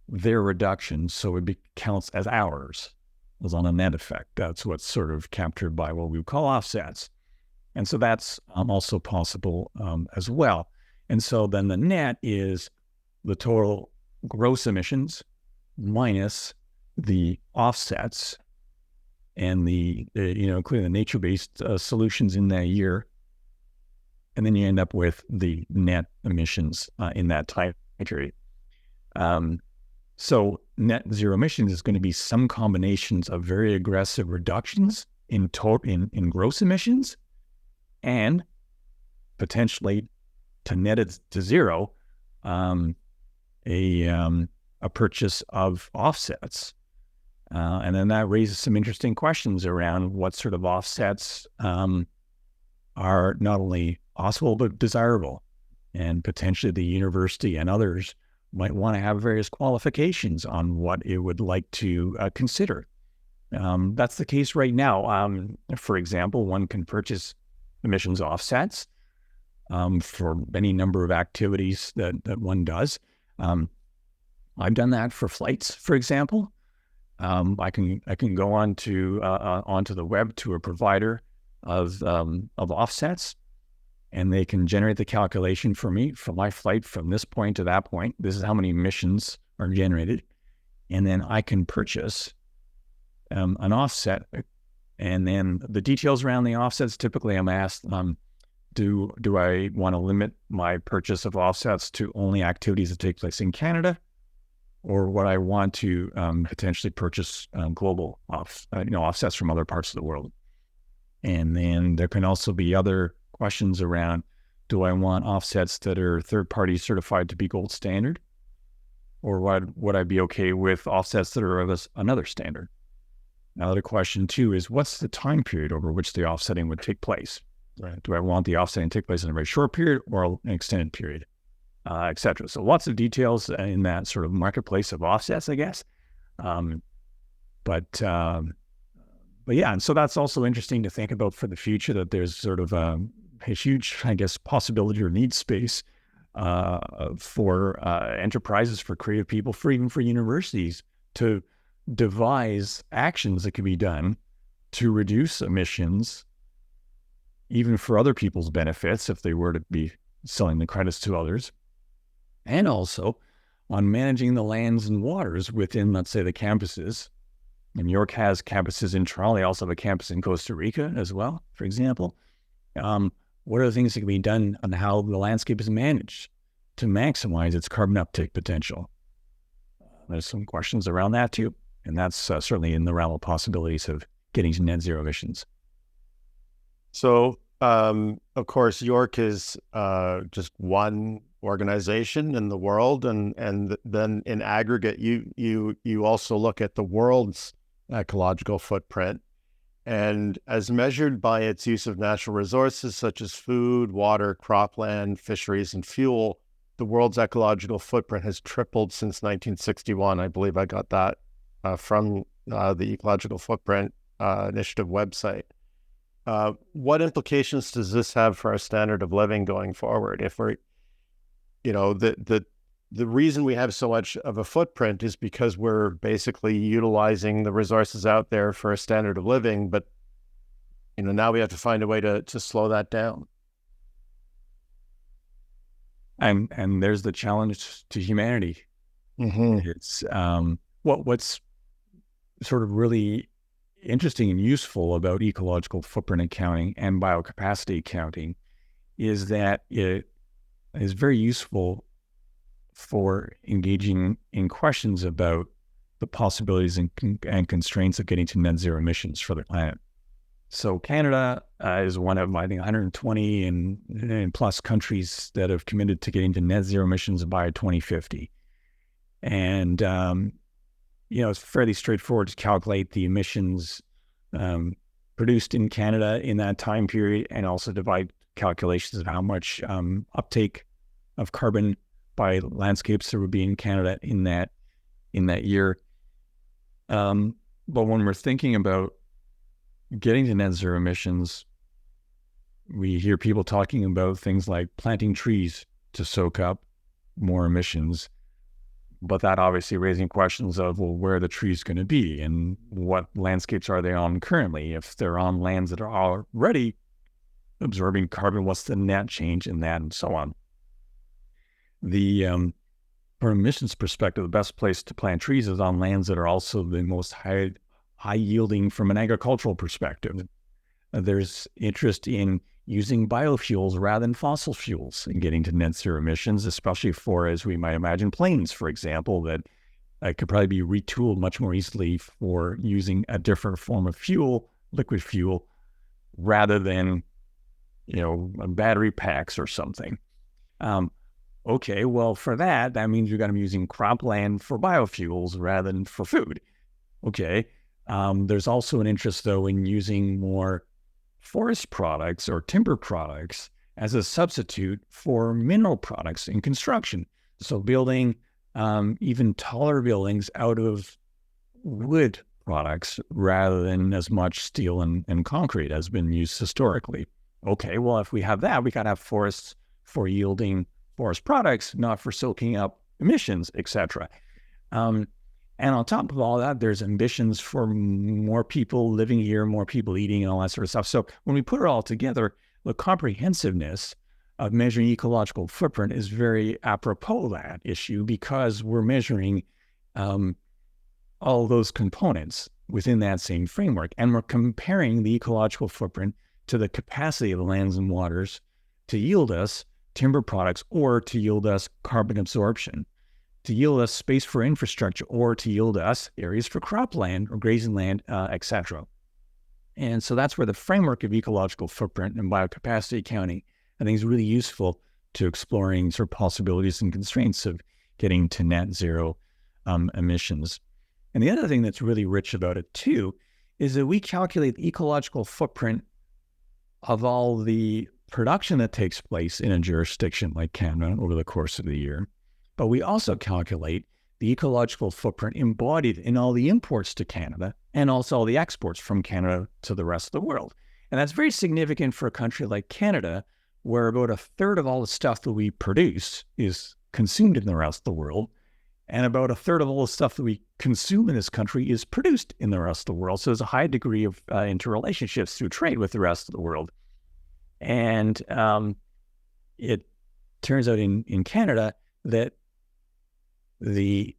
their reduction so it counts as ours, as on a net effect. That's what's sort of captured by what we would call offsets. And so that's also possible as well. And so then the net is the total gross emissions minus the offsets and including the nature-based solutions in that year. And then you end up with the net emissions in that time period. So net zero emissions is going to be some combinations of very aggressive reductions in gross emissions and potentially to net it to zero, a purchase of offsets. And then that raises some interesting questions around what sort of offsets are not only possible, but desirable. And potentially the university and others might want to have various qualifications on what it would like to consider. That's the case right now. For example, one can purchase emissions offsets for any number of activities that one does. I've done that for flights, for example. I can go onto the web to a provider of offsets, and they can generate the calculation for me for my flight from this point to that point. This is how many emissions are generated, and then I can purchase an offset. And then the details around the offsets, typically I'm asked, do I want to limit my purchase of offsets to only activities that take place in Canada, or would I want to potentially purchase global offsets from other parts of the world? And then there can also be other questions around, do I want offsets that are third-party certified to be gold standard? Or would I be okay with offsets that are of another standard? Another question too is, what's the time period over which the offsetting would take place? Right. Do I want the offsetting to take place in a very short period or an extended period, et cetera? So lots of details in that sort of marketplace of offsets, I guess. But yeah, and so that's also interesting to think about for the future, that there's sort of a huge, I guess, possibility or need space for enterprises, for creative people, for even for universities to devise actions that can be done to reduce emissions, even for other people's benefits if they were to be selling the credits to others, and also on managing the lands and waters within, let's say, the campuses. And York has campuses in Toronto. They also have a campus in Costa Rica as well, for example. What are the things that can be done on how the landscape is managed to maximize its carbon uptake potential? There's some questions around that too. And that's certainly in the realm of possibilities of getting to net zero emissions. So, of course, York is just one organization in the world, and then in aggregate, you also look at the world's ecological footprint, and as measured by its use of natural resources such as food, water, cropland, fisheries, and fuel, the world's ecological footprint has tripled since 1961. I believe I got that from the Ecological Footprint Initiative website. What implications does this have for our standard of living going forward? If we're, the reason we have so much of a footprint is because we're basically utilizing the resources out there for a standard of living, but now we have to find a way to slow that down. And there's the challenge to humanity. Mm-hmm. It's what's sort of really interesting and useful about ecological footprint accounting and biocapacity accounting is that it is very useful for engaging in questions about the possibilities and constraints of getting to net zero emissions for the planet. So Canada is one of, I think, 120 and plus countries that have committed to getting to net zero emissions by 2050. And, it's fairly straightforward to calculate the emissions produced in Canada in that time period, and also divide calculations of how much uptake of carbon by landscapes there would be in Canada in that year. But when we're thinking about getting to net zero emissions, we hear people talking about things like planting trees to soak up more emissions. But that obviously raising questions of, well, where are the trees going to be and what landscapes are they on currently? If they're on lands that are already absorbing carbon, what's the net change in that, and so on? From emissions perspective, the best place to plant trees is on lands that are also the most high yielding from an agricultural perspective. There's interest in using biofuels rather than fossil fuels in getting to net zero emissions, especially for, as we might imagine, planes, for example, that could probably be retooled much more easily for using a different form of fuel, liquid fuel, rather than, battery packs or something. Okay, well, for that means you're going to be using cropland for biofuels rather than for food. Okay, there's also an interest, though, in using more forest products or timber products as a substitute for mineral products in construction. So building even taller buildings out of wood products rather than as much steel and concrete has been used historically. Okay, well, if we have that, we got to have forests for yielding forest products, not for soaking up emissions, etc. And on top of all that, there's ambitions for more people living here, more people eating, and all that sort of stuff. So when we put it all together, the comprehensiveness of measuring ecological footprint is very apropos of that issue, because we're measuring all those components within that same framework. And we're comparing the ecological footprint to the capacity of the lands and waters to yield us timber products, or to yield us carbon absorption, to yield us space for infrastructure, or to yield us areas for cropland or grazing land, etc. And so that's where the framework of ecological footprint and biocapacity accounting, I think, is really useful to exploring sort of possibilities and constraints of getting to net zero emissions. And the other thing that's really rich about it too is that we calculate the ecological footprint of all the production that takes place in a jurisdiction like Canada over the course of the year, but we also calculate the ecological footprint embodied in all the imports to Canada and also all the exports from Canada to the rest of the world. And that's very significant for a country like Canada, where about a third of all the stuff that we produce is consumed in the rest of the world. And about a third of all the stuff that we consume in this country is produced in the rest of the world. So there's a high degree of interrelationships through trade with the rest of the world. And it turns out in Canada that the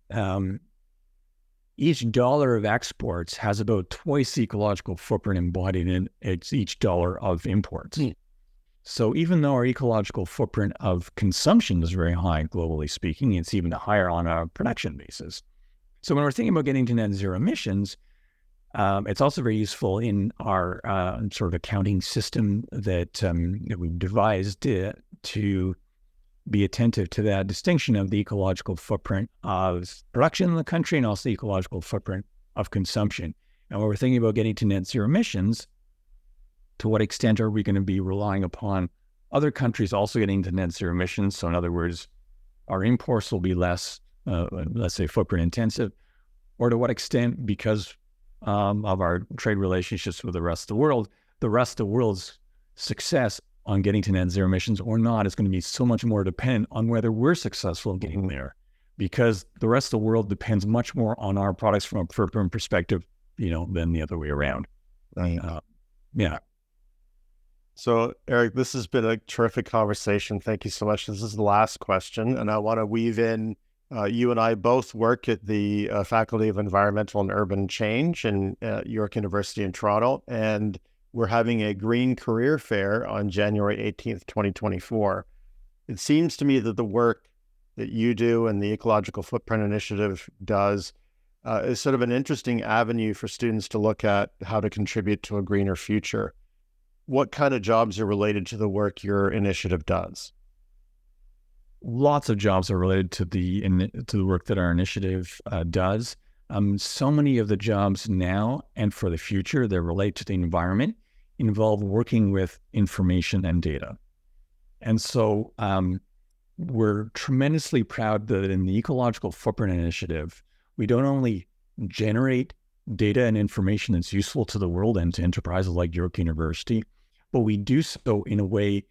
each dollar of exports has about twice the ecological footprint embodied in each dollar of imports. So even though our ecological footprint of consumption is very high, globally speaking, it's even higher on a production basis. So when we're thinking about getting to net zero emissions, it's also very useful in our sort of accounting system that we've devised to be attentive to that distinction of the ecological footprint of production in the country and also the ecological footprint of consumption. And when we're thinking about getting to net zero emissions, to what extent are we going to be relying upon other countries also getting to net zero emissions? So in other words, our imports will be less, let's say, footprint intensive, or to what extent, because of our trade relationships with the rest of the world's success on getting to net zero emissions or not is going to be so much more dependent on whether we're successful in getting there, because the rest of the world depends much more on our products from a footprint perspective, than the other way around. Yeah. So, Eric, this has been a terrific conversation. Thank you so much. This is the last question, and I want to weave in, you and I both work at the Faculty of Environmental and Urban Change in York University in Toronto, and we're having a Green Career Fair on January 18th, 2024. It seems to me that the work that you do and the Ecological Footprint Initiative does is sort of an interesting avenue for students to look at how to contribute to a greener future. What kind of jobs are related to the work your initiative does? Lots of jobs are related to the work that our initiative does. So many of the jobs now and for the future that relate to the environment involve working with information and data. And so we're tremendously proud that in the Ecological Footprint Initiative, we don't only generate data and information that's useful to the world and to enterprises like York University, but we do so in a way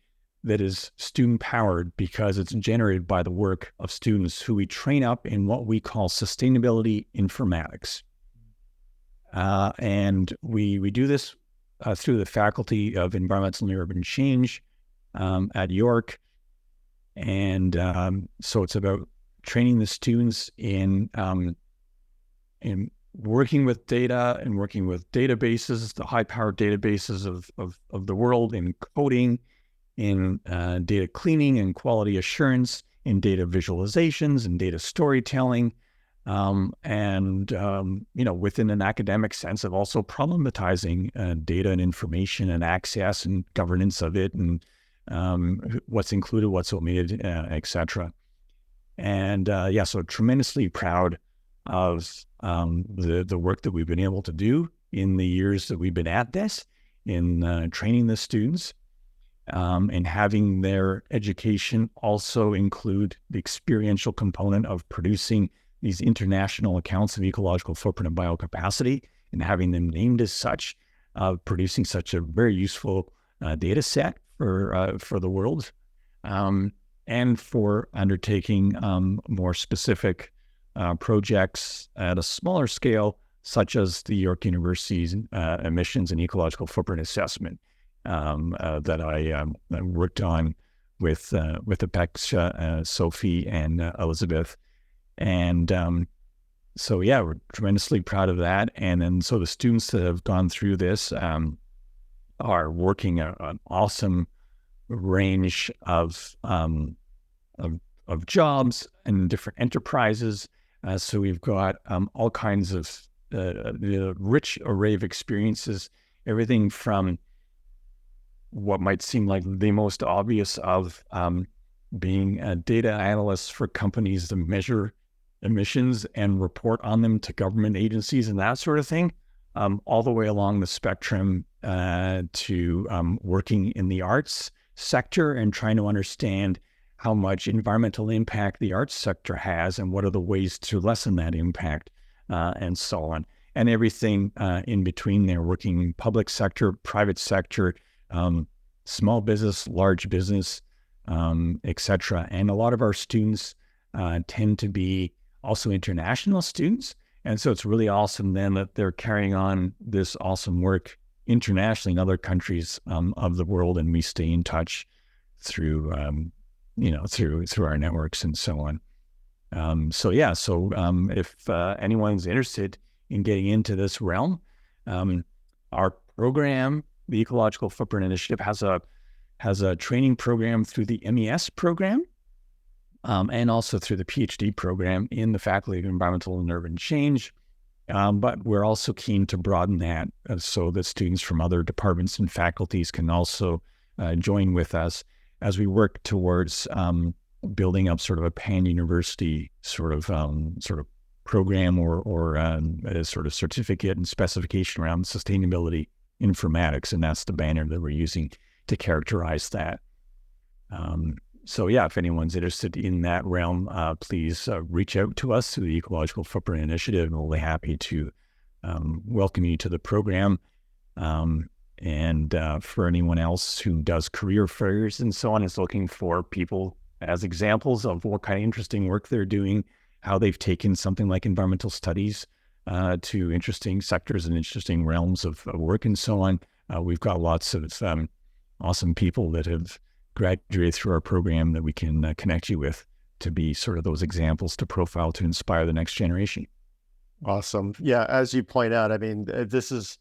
that is student-powered because it's generated by the work of students who we train up in what we call sustainability informatics. And we do this through the Faculty of Environmental and Urban Change at York. And so it's about training the students in working with data and working with databases, the high-powered databases of the world, in coding, in data cleaning and quality assurance, in data visualizations and data storytelling, and within an academic sense of also problematizing data and information and access and governance of it, and what's included, what's omitted, et cetera. And so tremendously proud of the work that we've been able to do in the years that we've been at this, in training the students, and having their education also include the experiential component of producing these international accounts of ecological footprint and biocapacity, and having them named as such, producing such a very useful data set for the world, and for undertaking more specific projects at a smaller scale, such as the York University's emissions and ecological footprint assessment that I worked on with the PECs, Sophie and Elizabeth. And we're tremendously proud of that. And then so the students that have gone through this are working an awesome range of jobs and different enterprises. So we've got all kinds of rich array of experiences, everything from what might seem like the most obvious of being a data analyst for companies to measure emissions and report on them to government agencies and that sort of thing, all the way along the spectrum to working in the arts sector and trying to understand how much environmental impact the arts sector has and what are the ways to lessen that impact and so on. And everything in between there, working public sector, private sector, small business, large business, etc. And a lot of our students tend to be also international students. And so it's really awesome then that they're carrying on this awesome work internationally in other countries of the world. And we stay in touch through, through our networks and so on. So if anyone's interested in getting into this realm, our program, the Ecological Footprint Initiative, has a training program through the MES program, and also through the PhD program in the Faculty of Environmental and Urban Change. But we're also keen to broaden that so that students from other departments and faculties can also join with us as we work towards building up sort of a pan-university sort of program or a sort of certificate and specification around sustainability informatics. And that's the banner that we're using to characterize that. If anyone's interested in that realm, please reach out to us through the Ecological Footprint Initiative, and we'll be happy to welcome you to the program. And for anyone else who does career fairs and so on, is looking for people as examples of what kind of interesting work they're doing, how they've taken something like environmental studies to interesting sectors and interesting realms of work and so on. We've got lots of awesome people that have graduated through our program that we can connect you with to be sort of those examples to profile to inspire the next generation. Awesome. Yeah, as you point out, I mean, this is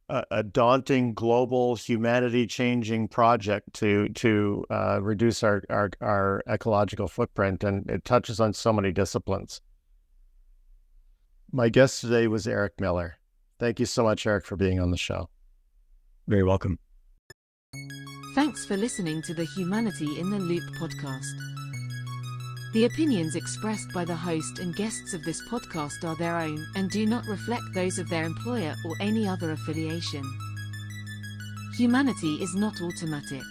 a daunting global humanity-changing project to reduce our ecological footprint, and it touches on so many disciplines. My guest today was Eric Miller. Thank you so much, Eric, for being on the show. Very welcome. Thanks for listening to the Humanity in the Loop podcast. The opinions expressed by the host and guests of this podcast are their own and do not reflect those of their employer or any other affiliation. Humanity is not automatic.